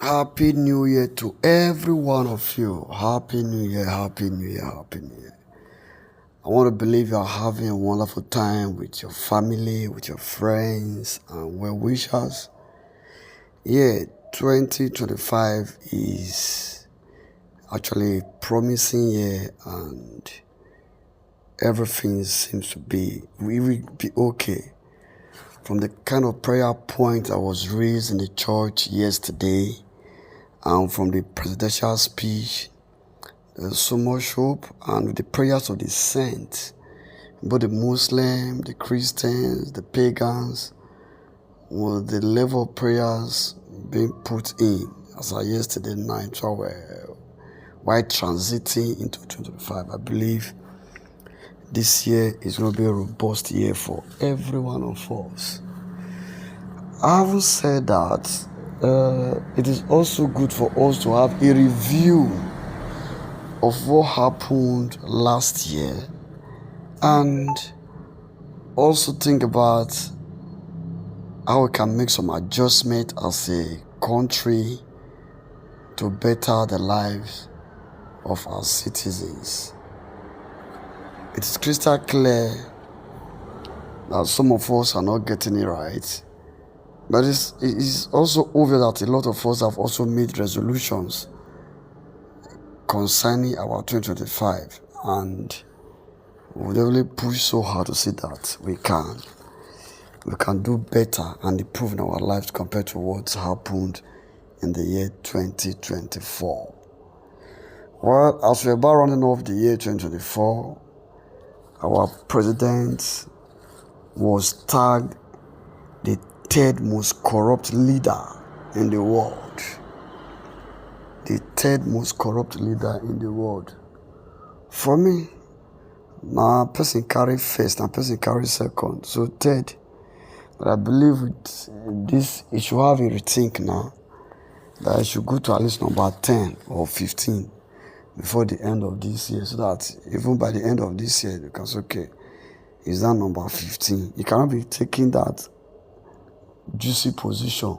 Happy New Year to every one of you. Happy New Year, Happy New Year, Happy New Year. I want to believe you are having a wonderful time with your family, with your friends, and well wishers. Yeah, 2025 is actually a promising year, and everything seems to be, we will be okay. From the kind of prayer point I was raised in the church yesterday, and from the presidential speech, there's so much hope, and with the prayers of the saints, both the Muslims, the Christians, the pagans, with the level of prayers being put in as of yesterday night while transiting into 2025. I believe this year is going to be a robust year for every one of us. Having said that, it is also good for us to have a review of what happened last year and also think about how we can make some adjustment as a country to better the lives of our citizens. It is crystal clear that some of us are not getting it right, but it is also obvious that a lot of us have also made resolutions concerning our 2025, and we really push so hard to see that we can do better and improve in our lives compared to what's happened in the year 2024. Well, as we're about running off the year 2024, our president was tagged the third most corrupt leader in the world. The third most corrupt leader in the world. For me, now person carry first and person carry second, so third. But I believe with this, it should have a rethink now, that it should go to at least number 10 or 15 before the end of this year, so that even by the end of this year, you can say, okay, is that number 15? You cannot be taking that juicy position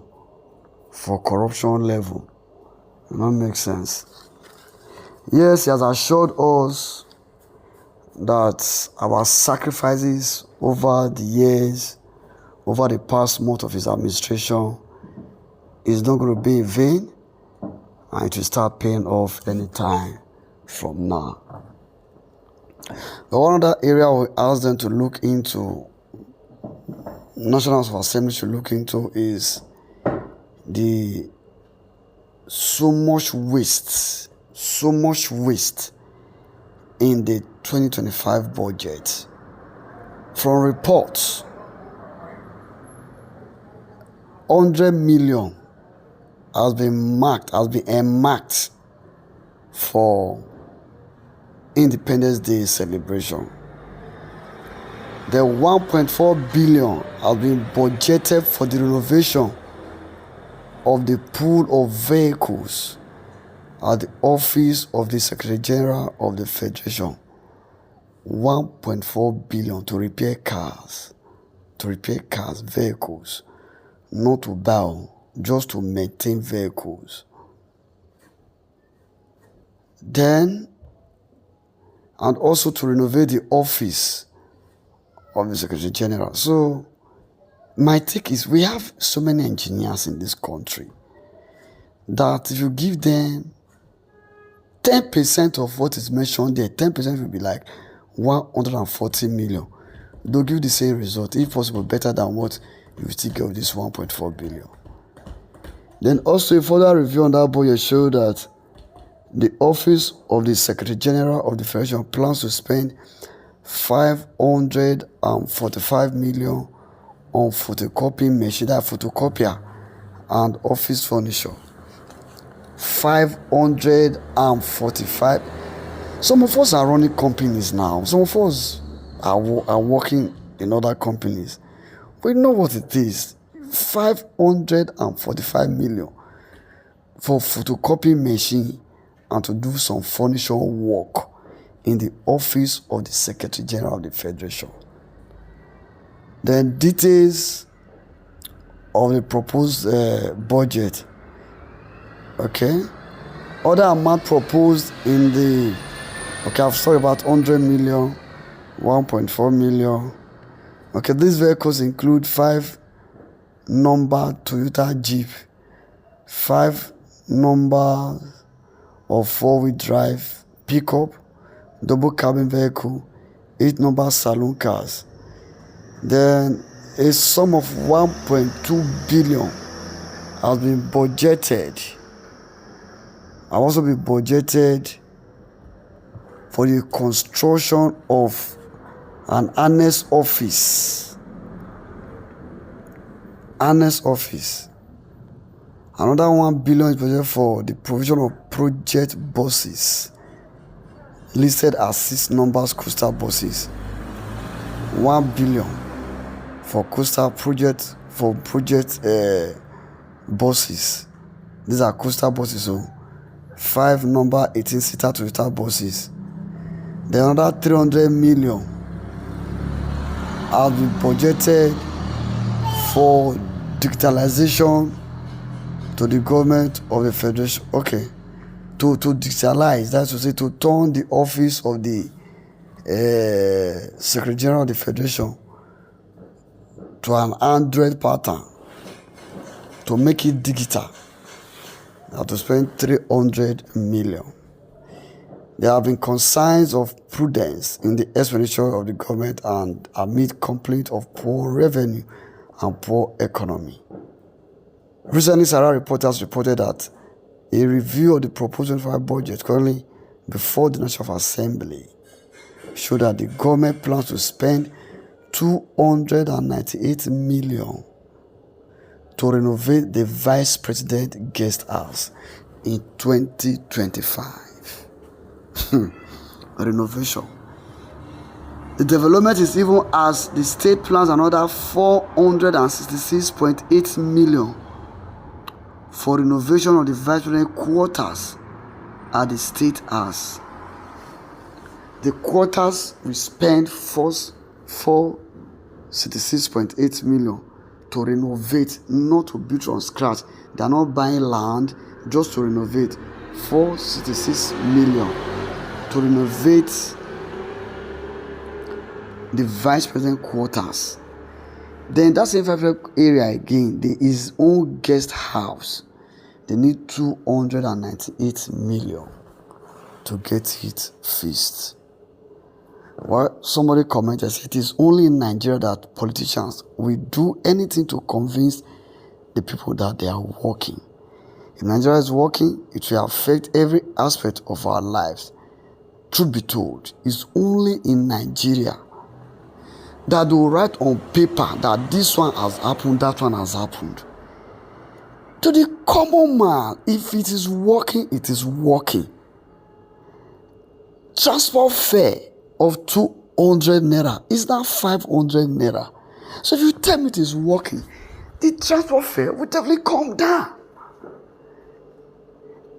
for corruption level. It don't make sense. Yes, he has assured us that our sacrifices over the years, over the past month of his administration, is not going to be in vain, and it will start paying off anytime from now. But one other area we asked them to look into, National House of Assembly should look into, is the so much waste in the 2025 budget. From reports, 100 million has been earmarked for Independence Day celebration. The 1.4 billion has been budgeted for the renovation of the pool of vehicles at the office of the Secretary General of the Federation. 1.4 billion to repair cars, vehicles, not to buy, just to maintain vehicles. Then, and also to renovate the office of the Secretary General. So, my take is, we have so many engineers in this country that if you give them 10% of what is mentioned there, 10% will be like 140 million. They'll give the same result, if possible better than what you still get with this 1.4 billion. Then also a further review on that budget showed that the office of the Secretary General of the Federation plans to spend 545 million on photocopying machine, that photocopier and office furniture. 545. Some of us are running companies now. Some of us are working in other companies. We know what it is. 545 million for photocopying machine and to do some furniture work in the office of the Secretary General of the Federation. The details of the proposed budget Okay. Other amount proposed in the, okay, I've talked about 100 million, 1.4 million. Okay, these vehicles include 5 number Toyota Jeep, 5 number of 4-wheel drive pickup, double cabin vehicle, 8 number saloon cars. Then a sum of 1.2 billion has been budgeted. Have also been budgeted for the construction of an annex office. Annex office. Another 1 billion is budgeted for the provision of project buses listed as 6 numbers coastal buses. 1 billion for coastal project buses. These are coastal buses, so 5 number 18-seater Toyota buses. Then another 300 million has been budgeted for digitalization to the government of the federation. Okay, to digitalize, that's to say, to turn the office of the Secretary General of the Federation to an Android pattern, to make it digital. Now to spend 300 million. There have been concerns of prudence in the expenditure of the government and amid complaint of poor revenue and poor economy. Recently, Sarah reporters reported that a review of the proposed 25 budget currently before the National Assembly showed that the government plans to spend 298 million to renovate the Vice President Guest House in 2025. Renovation. The development is even as the state plans another 466.8 million for renovation of the Vice President quarters at the State House. The quarters will spend 466.8 million to renovate, not to build from scratch. They are not buying land just to renovate. 466 million to renovate the Vice President quarters. Then that same area again, there is own guest house. They need 298 million to get it fixed. Well, somebody commented, said it is only in Nigeria that politicians will do anything to convince the people that they are working. If Nigeria is working, it will affect every aspect of our lives. Truth be told, it's only in Nigeria that they will write on paper that this one has happened, that one has happened. To the common man, if it is working, it is working. Transport fare of 200 naira is now 500 naira. So if you tell me it is working, the transport fare will definitely come down.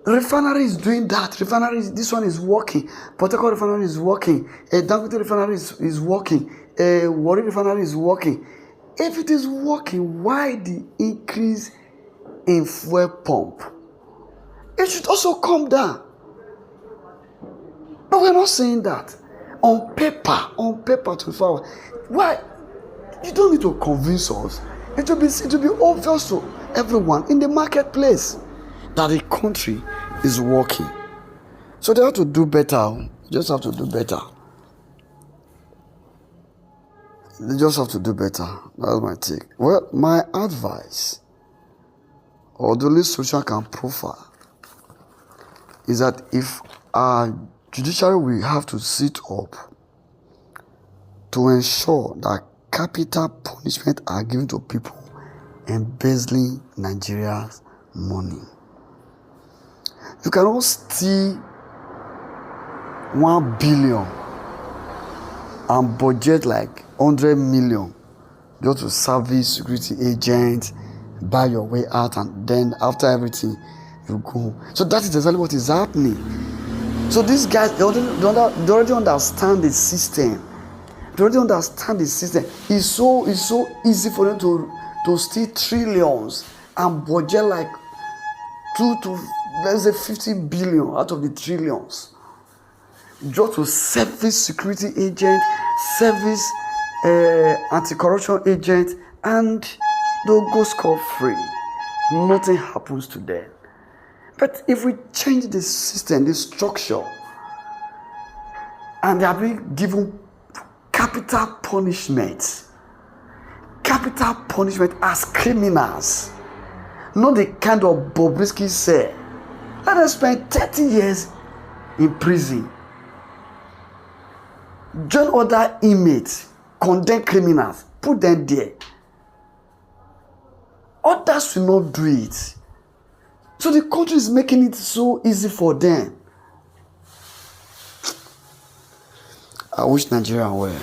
Refinery is doing that. Refinery, this one is working. Port Harcourt refinery is working. Dangote refinery is working. Warri refinery is working. If it is working, why the increase in fuel pump? It should also come down. But we're not saying that. On paper, 24 hours. Why? You don't need to convince us. It will be obvious to everyone in the marketplace that the country is working. So they have to do better. You just have to do better. They just have to do better. That's my take. Well, my advice, or the least solution I can profile, is that if our judiciary will have to sit up to ensure that capital punishment are given to people embezzling Nigeria's money. You cannot steal 1 billion and budget like 100 million just to service security agents, buy your way out, and then after everything you go. So that is exactly what is happening. So these guys, they already understand the system. They already understand the system. It's so easy for them to steal trillions and budget like 2 to, let's say, 50 billion out of the trillions, just to service security agent, service anti-corruption agent, and they'll go scot-free. Nothing happens to them. But if we change the system, the structure, and they are being given capital punishment as criminals, not the kind of Bobrisky said, let them spend 30 years in prison. Join other inmates, condemned criminals, put them there. Others will not do it. So the country is making it so easy for them. I wish Nigeria well.